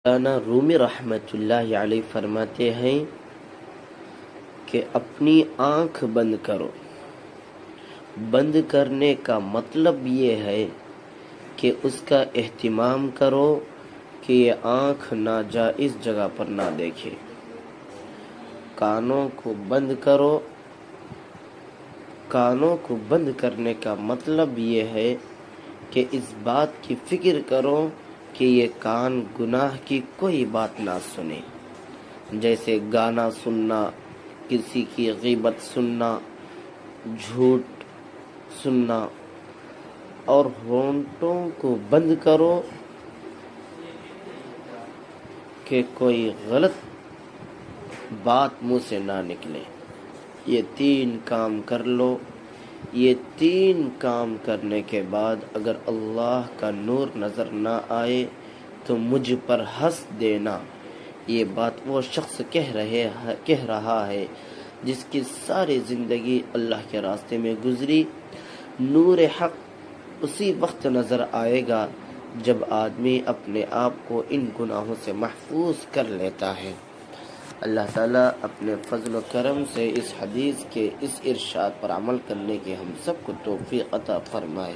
مولانا رومی رحمۃ اللہ علیہ فرماتے ہیں کہ اپنی آنکھ بند کرو۔ بند کرنے کا مطلب یہ ہے کہ اس کا اہتمام کرو کہ یہ آنکھ ناجائز جگہ پر نہ دیکھے۔ کانوں کو بند کرو۔ کانوں کو بند کرنے کا مطلب یہ ہے کہ اس بات کی فکر کرو کہ یہ کان گناہ کی کوئی بات نہ سنے، جیسے گانا سننا، کسی کی غیبت سننا، جھوٹ سننا۔ اور ہونٹوں کو بند کرو کہ کوئی غلط بات منہ سے نہ نکلے۔ یہ 3 کام کر لو۔ یہ 3 کام کرنے کے بعد اگر اللہ کا نور نظر نہ آئے تو مجھ پر ہنس دینا۔ یہ بات وہ شخص کہہ رہا ہے جس کی ساری زندگی اللہ کے راستے میں گزری۔ نور حق اسی وقت نظر آئے گا جب آدمی اپنے آپ کو ان گناہوں سے محفوظ کر لیتا ہے۔ اللہ تعالیٰ اپنے فضل و کرم سے اس حدیث کے اس ارشاد پر عمل کرنے کی ہم سب کو توفیق عطا فرمائے۔